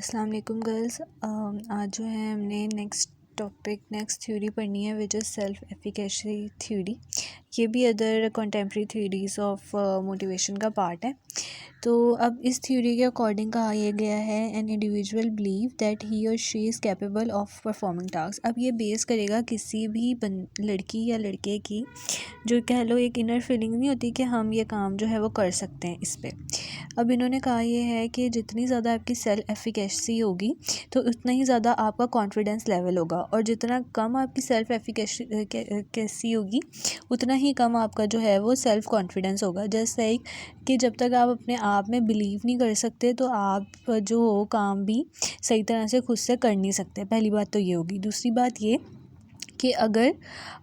अस्सलाम वालेकुम गर्ल्स। आज जो है हमने नेक्स्ट थ्योरी पढ़नी है which is self efficacy theory. ये भी other contemporary theories of motivation का पार्ट है। तो अब इस थ्योरी के अकॉर्डिंग कहा यह गया है an individual believe that he और she is capable of performing task. अब ये बेस करेगा किसी भी लड़की या लड़के की, जो कह लो एक इनर फीलिंग नहीं होती कि हम ये काम जो है वो कर सकते हैं इस पे। अब इन्होंने कहा यह है कि जितनी ज़्यादा आपकी सेल्फ एफिकेसी होगी तो उतना ही ज़्यादा आपका कॉन्फिडेंस लेवल होगा, और जितना कम आपकी सेल्फ एफिकेसी होगी उतना ही कम आपका जो है वो सेल्फ कॉन्फिडेंस होगा। जस्ट लाइक कि जब तक आप अपने आप में बिलीव नहीं कर सकते तो आप जो हो काम भी सही तरह से खुद से कर नहीं सकते। पहली बात तो ये होगी। दूसरी बात ये कि अगर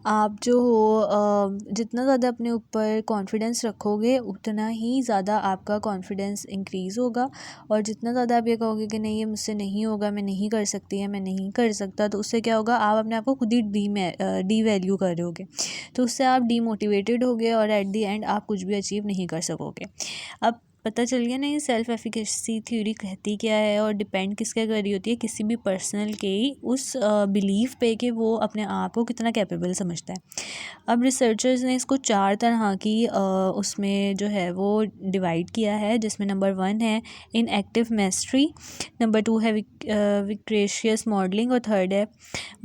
आप जो हो जितना ज़्यादा अपने ऊपर कॉन्फिडेंस रखोगे उतना ही ज़्यादा आपका कॉन्फिडेंस इंक्रीज़ होगा, और जितना ज़्यादा आप ये कहोगे कि नहीं ये मुझसे नहीं होगा, मैं नहीं कर सकती है, मैं नहीं कर सकता, तो उससे क्या होगा, आप अपने आप को खुद ही डी वैल्यू कर रहे होगे, तो उससे आप डीमोटिवेटेड होगे और एट दी एंड आप कुछ भी अचीव नहीं कर सकोगे। अब पता चल गया ना ये सेल्फ एफिकेसी थ्योरी कहती क्या है और डिपेंड किसके कर रही होती है, किसी भी पर्सनल के ही उस बिलीफ पे कि वो अपने आप को कितना कैपेबल समझता है। अब रिसर्चर्स ने इसको 4 तरह की उसमें जो है वो डिवाइड किया है, जिसमें नंबर 1 है इन एक्टिव मैस्ट्री, नंबर 2 है विक्रेशियस मॉडलिंग, और 3rd है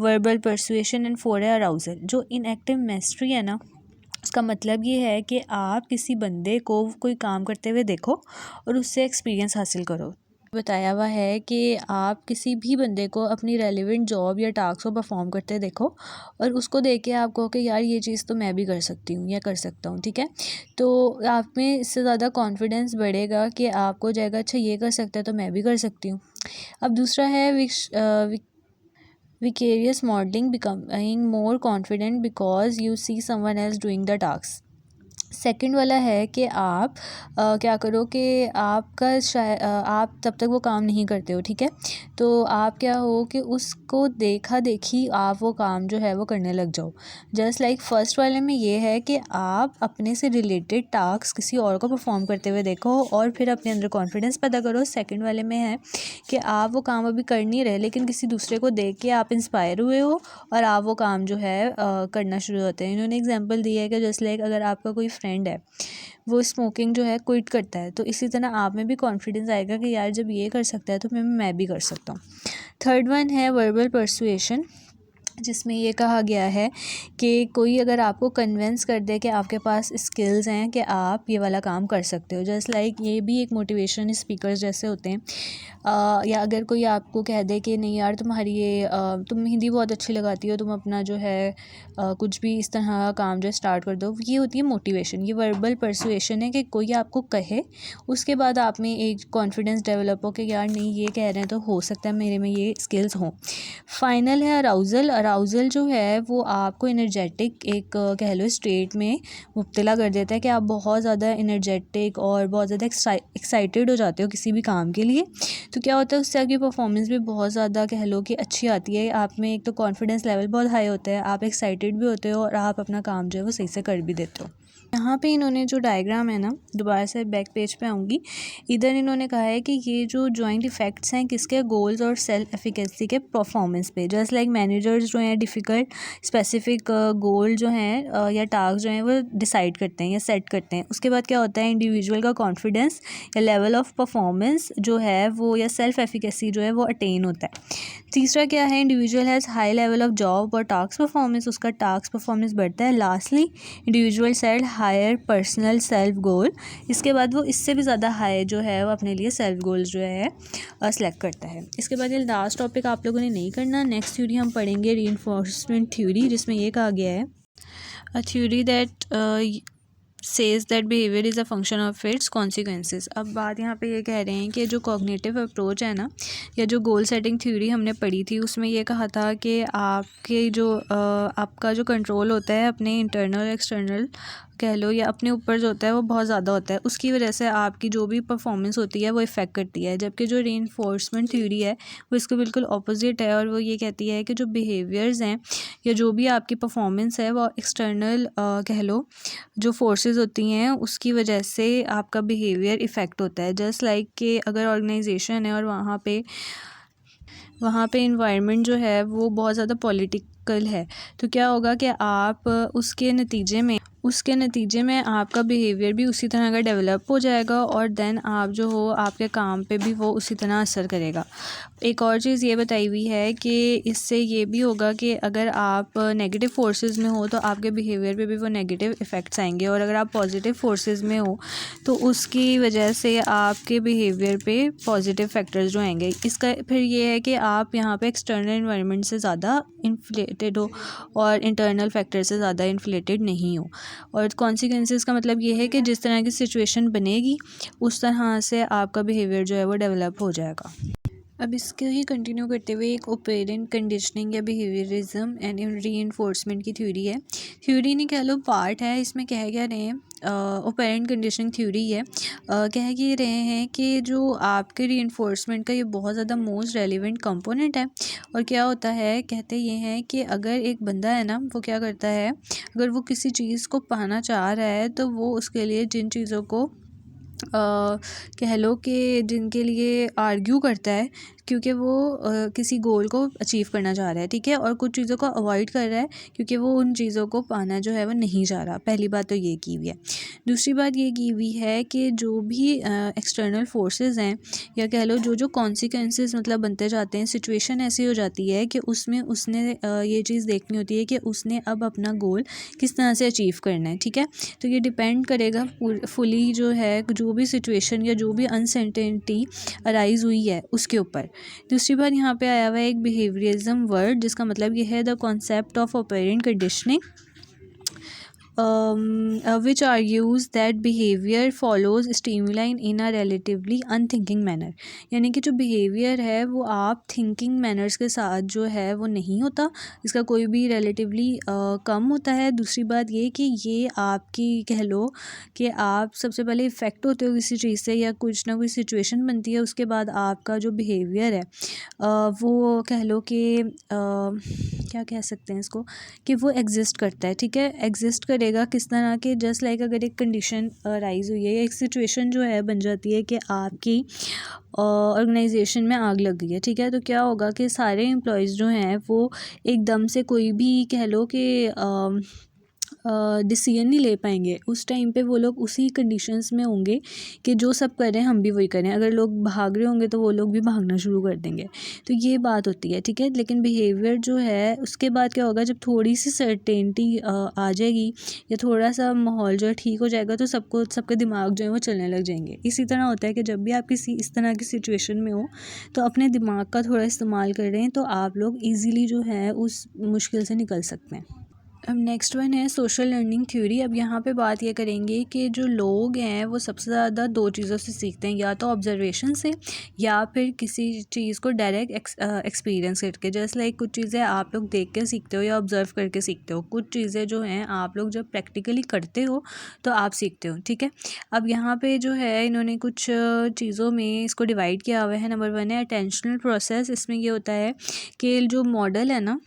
वर्बल परसुएशन, एंड 4 है अराउजल। जो इन एक्टिव मैस्ट्री है ना, उसका मतलब ये है कि आप किसी बंदे को कोई काम करते हुए देखो और उससे एक्सपीरियंस हासिल करो। बताया हुआ है कि आप किसी भी बंदे को अपनी रेलिवेंट जॉब या टास्क को परफॉर्म करते देखो और उसको देख के आप कहो कि यार ये चीज़ तो मैं भी कर सकती हूँ या कर सकता हूँ, ठीक है। तो आप में इससे ज़्यादा कॉन्फिडेंस बढ़ेगा कि आपको जाएगा अच्छा ये कर सकता है तो मैं भी कर सकती हूँ। अब दूसरा है vicarious modeling, becoming more confident because you see someone else doing the tasks। Second वाला है कि आप क्या करो कि आप तब तक वो काम नहीं करते हो, ठीक है, तो आप क्या हो कि उसको देखा देखी आप वो काम जो है वो करने लग जाओ। जस्ट लाइक फर्स्ट वाले में ये है कि आप अपने से रिलेटेड टास्क किसी और को परफॉर्म करते हुए देखो और फिर अपने अंदर कॉन्फिडेंस पैदा करो। सेकंड वाले में है कि आप वो काम अभी कर नहीं रहे लेकिन किसी दूसरे को देख के आप इंस्पायर हुए हो और आप वो काम जो है करना शुरू होते हैं। इन्होंने एग्जांपल दिया है कि जस्ट लाइक अगर आपका कोई फ्रेंड है वो स्मोकिंग जो है क्विट करता है, तो इसी तरह आप में भी कॉन्फिडेंस आएगा कि यार जब ये कर सकता है तो मैं भी कर सकता हूँ। थर्ड वन है वर्बल परसुएशन, जिसमें ये कहा गया है कि कोई अगर आपको कन्विंस कर दे कि आपके पास स्किल्स हैं कि आप ये वाला काम कर सकते हो। जस्ट लाइक ये भी एक मोटिवेशन स्पीकर्स जैसे होते हैं। या अगर कोई आपको कह दे कि नहीं यार तुम्हारी ये तुम हिंदी बहुत अच्छी लगाती हो, तुम अपना जो है कुछ भी इस तरह का काम जो स्टार्ट कर दो, ये होती है मोटिवेशन। ये वर्बल परसुएशन है कि कोई आपको कहे, उसके बाद आप में एक कॉन्फिडेंस डेवलप हो कि यार नहीं ये कह रहे हैं तो हो सकता है मेरे में ये स्किल्स हों। फाइनल है अराउजल। अराउजल जो है वो आपको एनर्जेटिक एक कह लो स्टेट में मुब्तला कर देता है कि आप बहुत ज़्यादा एनर्जेटिक और बहुत ज़्यादा एक्साइटेड हो जाते हो किसी भी काम के लिए। तो क्या होता है उससे आपकी परफॉर्मेंस भी बहुत ज़्यादा कह लो कि अच्छी आती है। आप में एक तो कॉन्फिडेंस लेवल बहुत हाई होता है, आप एक्साइटेड भी होते हो और आप अपना काम जो है वो सही से कर भी देते हो। यहाँ पे इन्होंने जो डायग्राम है ना, दोबारा से बैक पेज पे आऊँगी, इधर इन्होंने कहा है कि ये जो जॉइंट इफ़ेक्ट्स हैं किसके, गोल्स और सेल्फ एफिकेसी के परफॉर्मेंस पे। जस्ट लाइक मैनेजर्स जो हैं डिफ़िकल्ट स्पेसिफिक गोल जो हैं या टास्क जो हैं वो डिसाइड करते हैं या सेट करते हैं। उसके बाद क्या होता है, इंडिविजुअल का कॉन्फिडेंस या लेवल ऑफ परफॉर्मेंस जो है वो या सेल्फ एफिकेसी जो है वो अटेन होता है। तीसरा क्या है, individual has high level of job और टास्क परफॉर्मेंस, उसका टास्क परफॉर्मेंस बढ़ता है। Lastly individual set higher personal self goal, इसके बाद वो इससे भी ज़्यादा हाई जो है वो अपने लिए सेल्फ गोल्स जो है सेलेक्ट करता है। इसके बाद ये लास्ट टॉपिक आप लोगों ने नहीं करना। नेक्स्ट थ्योरी हम पढ़ेंगे रीइंफोर्समेंट थ्योरी, जिसमें ये कहा गया है a theory that says that behaviour is a function of its consequences. अब बात यहाँ पे ये कह रहे हैं कि जो कॉग्निटिव अप्रोच है ना, या जो गोल सेटिंग थ्योरी हमने पढ़ी थी उसमें ये कहा था कि आपके जो आपका जो कंट्रोल होता है अपने इंटरनल एक्सटर्नल कह लो या अपने ऊपर जो होता है वो बहुत ज़्यादा होता है, उसकी वजह से आपकी जो भी परफॉर्मेंस होती है वो इफ़ेक्ट करती है। जबकि जो रीइंफोर्समेंट थ्योरी है वो इसको बिल्कुल ऑपोजिट है, और वो ये कहती है कि जो बिहेवियर्स हैं या जो भी आपकी परफॉर्मेंस है वो एक्सटर्नल कह लो जो फोर्सेस होती हैं उसकी वजह से आपका बिहेवियर इफ़ेक्ट होता है। जस्ट लाइक कि अगर ऑर्गेनाइजेशन है और वहाँ पे इन्वायरमेंट जो है वो बहुत ज़्यादा पॉलिटिकल है, तो क्या होगा कि आप उसके नतीजे में आपका बिहेवियर भी उसी तरह का डेवलप हो जाएगा, और देन आप जो हो आपके काम पे भी वो उसी तरह असर करेगा। एक और चीज़ ये बताई हुई है कि इससे ये भी होगा कि अगर आप नेगेटिव फोर्सेस में हो तो आपके बिहेवियर पे भी वो नेगेटिव इफ़ेक्ट्स आएंगे, और अगर आप पॉजिटिव फोर्सेस में हो तो उसकी वजह से आपके बिहेवियर पे पॉजिटिव फैक्टर्स जो आएंगे। इसका फिर ये है कि आप यहाँ पे एक्सटर्नल इन्वायरमेंट से ज़्यादा इन्फ्लेटेड हो और इंटरनल फैक्टर से ज़्यादा इन्फ्लेटेड नहीं हो। और कॉन्सिक्वेंसेस का मतलब ये है कि जिस तरह की सिचुएशन बनेगी उस तरह से आपका बिहेवियर जो है वो डेवलप हो जाएगा। अब इसके ही कंटिन्यू करते हुए एक ओपेरेंट कंडीशनिंग या बिहेवियरिज्म एंड रीइंफोर्समेंट की थ्योरी है। थ्योरी नहीं कह लो, पार्ट है। इसमें कह क्या रहे हैं, ओपेरेंट कंडीशनिंग थ्योरी है। कह ये रहे हैं कि जो आपके रीइंफोर्समेंट का ये बहुत ज़्यादा मोस्ट रेलिवेंट कंपोनेंट है। और क्या होता है, कहते ये हैं कि अगर एक बंदा है ना, वो क्या करता है, अगर वो किसी चीज़ को पाना चाह रहा है तो वो उसके लिए जिन चीज़ों को कह लो कि जिनके लिए आर्ग्यू करता है, क्योंकि वो किसी गोल को अचीव करना चाह रहा है, ठीक है, और कुछ चीज़ों को अवॉइड कर रहा है क्योंकि वो उन चीज़ों को पाना जो है वो नहीं चाह रहा। पहली बात तो ये की हुई है। दूसरी बात ये की हुई है कि जो भी एक्सटर्नल फोर्सेस हैं या कह लो जो कॉन्सिक्वेंसेस मतलब बनते जाते हैं, सिचुएशन ऐसी हो जाती है कि उसमें उसने ये चीज़ देखनी होती है कि उसने अब अपना गोल किस तरह से अचीव करना है, ठीक है। तो ये डिपेंड करेगा फुली जो है जो भी सिचुएशन या जो भी अनसर्टेनिटी अराइज़ हुई है उसके ऊपर। दूसरी बार यहाँ पे आया हुआ है एक बिहेवियरिज्म वर्ड, जिसका मतलब ये है the concept of operant conditioning which argues that behavior follows stimuli in a relatively unthinking manner। यानी कि जो behavior है वो आप thinking manners के साथ जो है वो नहीं होता, इसका कोई भी relatively कम होता है। दूसरी बात ये कि ये आपकी कह लो कि आप सबसे पहले इफ़ेक्ट होते हो किसी चीज़ से या कुछ ना कुछ सिचुएशन बनती है, उसके बाद आपका जो बिहेवियर है वो कह लो कि क्या कह सकते हैं इसको, कि वो एग्जिस्ट करता है, ठीक है। एग्जिस्ट करेगा किस तरह के, जस्ट लाइक अगर एक कंडीशन राइज हुई है या एक सिचुएशन जो है बन जाती है कि आपकी ऑर्गेनाइजेशन में आग लग गई है, ठीक है, तो क्या होगा कि सारे एम्प्लॉयज़ जो हैं वो एकदम से कोई भी कह लो कि डिसीजन नहीं ले पाएंगे। उस टाइम पे वो लोग उसी कंडीशंस में होंगे कि जो सब कर रहे हैं हम भी वही करें। अगर लोग भाग रहे होंगे तो वो लोग भी भागना शुरू कर देंगे। तो ये बात होती है, ठीक है। लेकिन बिहेवियर जो है उसके बाद क्या होगा, जब थोड़ी सी सर्टेनिटी आ जाएगी या थोड़ा सा माहौल जो है ठीक हो जाएगा तो सबके दिमाग जो है वो चलने लग जाएंगे। इसी तरह होता है कि जब भी आप किसी इस तरह की सिचुएशन में हो तो अपने दिमाग का थोड़ा इस्तेमाल कर रहे हैं तो आप लोग ईज़िली जो है उस मुश्किल से निकल सकते हैं। अब नेक्स्ट वन है सोशल लर्निंग थ्योरी। अब यहाँ पे बात ये करेंगे कि जो लोग हैं वो सबसे ज़्यादा दो चीज़ों से सीखते हैं, या तो ऑब्जर्वेशन से या फिर किसी चीज़ को डायरेक्ट एक्सपीरियंस करके। जैसे लाइक कुछ चीज़ें आप लोग देख के सीखते हो या ऑब्ज़र्व करके सीखते हो, कुछ चीज़ें जो हैं आप लोग जब प्रैक्टिकली करते हो तो आप सीखते हो, ठीक है। अब यहाँ पर जो है इन्होंने कुछ चीज़ों में इसको डिवाइड किया हुआ है। नंबर 1 है अटेंशनल प्रोसेस। इसमें ये होता है कि जो मॉडल है ना,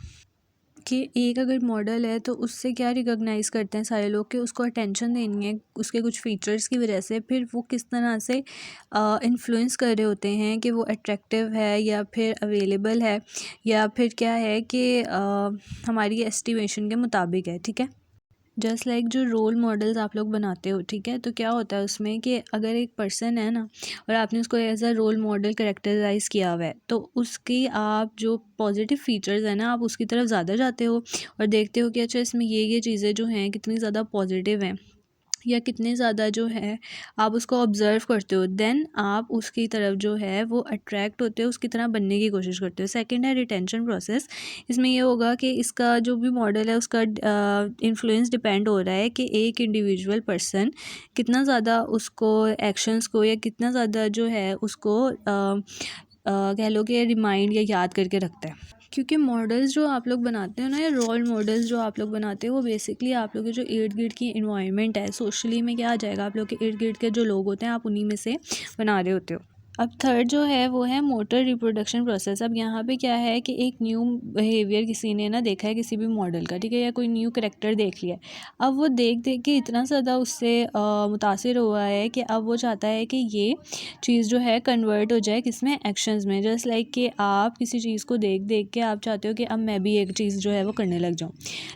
कि एक अगर मॉडल है तो उससे क्या रिकॉग्नाइज़ करते हैं सारे लोग कि उसको अटेंशन देनी है उसके कुछ फीचर्स की वजह से, फिर वो किस तरह से इन्फ्लुएंस कर रहे होते हैं कि वो अट्रैक्टिव है या फिर अवेलेबल है या फिर क्या है कि हमारी एस्टिमेशन के मुताबिक है, ठीक है। जस्ट लाइक जो रोल मॉडल्स आप लोग बनाते हो, ठीक है, तो क्या होता है उसमें कि अगर एक पर्सन है ना और आपने उसको एज अ रोल मॉडल करेक्टराइज़ किया हुआ है तो उसकी आप जो पॉजिटिव फीचर्स है ना आप उसकी तरफ ज़्यादा जाते हो और देखते हो कि अच्छा इसमें ये चीज़ें जो हैं कितनी ज़्यादा पॉजिटिव हैं या कितने ज़्यादा जो है आप उसको ऑब्ज़र्व करते हो, देन आप उसकी तरफ जो है वो अट्रैक्ट होते हो, उसकी तरह बनने की कोशिश करते हो। सेकंड है रिटेंशन प्रोसेस। इसमें ये होगा कि इसका जो भी मॉडल है उसका इन्फ्लुएंस डिपेंड हो रहा है कि एक इंडिविजुअल पर्सन कितना ज़्यादा उसको एक्शंस को या कितना ज़्यादा जो है उसको कह लो कि रिमाइंड या याद करके रखता है। क्योंकि मॉडल्स जो आप लोग बनाते हो ना, या रोल मॉडल्स जो आप लोग बनाते हो, वो बेसिकली आप लोग के जो इर्द गिर्द की इन्वायरमेंट है, सोशली में क्या आ जाएगा, आप लोग के इर्द गिर्द के जो लोग होते हैं, आप उन्हीं में से बना रहे होते हो। अब थर्ड जो है वो है मोटर रिप्रोडक्शन प्रोसेस। अब यहाँ पे क्या है कि एक न्यू बिहेवियर किसी ने ना देखा है किसी भी मॉडल का, ठीक है, या कोई न्यू करेक्टर देख लिया है। अब वो देख देख के इतना ज़्यादा उससे मुतासिर हुआ है कि अब वो चाहता है कि ये चीज़ जो है कन्वर्ट हो जाए किसमें, एक्शंस में। जस्ट लाइक कि आप किसी चीज़ को देख देख के आप चाहते हो कि अब मैं भी एक चीज़ जो है वो करने लग जाऊँ।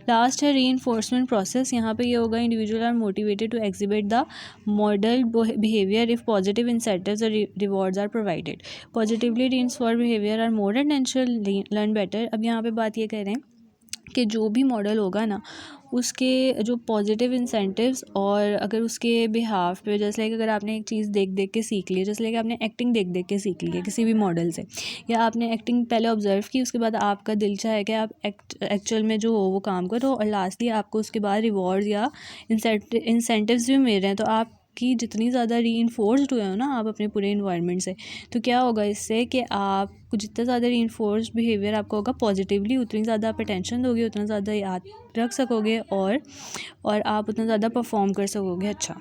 लास्ट है रीइंफोर्समेंट प्रोसेस। यहाँ पे ये होगा individual are motivated to exhibit the model behaviour if positive incentives और rewards are provided. Positively reinforced behaviour are more attentional learn better. अब यहाँ पे बात ये कह रहे हैं कि जो भी मॉडल होगा ना, उसके जो पॉजिटिव इंसेंटिव्स और अगर उसके बिहाफ पे, जैसे लाइक अगर आपने एक चीज़ देख देख के सीख ली है, जैसे लाइक आपने एक्टिंग देख देख के सीख ली है किसी भी मॉडल से, या आपने एक्टिंग पहले ऑब्जर्व की, उसके बाद आपका दिल चाहा है कि आप एक्चुअल में जो हो वो काम करो, और लास्टली आपको उसके बाद रिवॉर्ड या इंसेंटिव्स भी मिल रहे हैं, तो आप कि जितनी ज़्यादा रीइंफोर्स्ड हुए हो ना आप अपने पूरे इन्वायरमेंट से, तो क्या होगा इससे कि आपको जितना ज़्यादा रीइंफोर्स्ड बिहेवियर आपका होगा पॉजिटिवली, उतनी ज़्यादा आप अटेंशन दोगे, उतना ज़्यादा याद रख सकोगे, और आप उतना ज़्यादा परफॉर्म कर सकोगे अच्छा।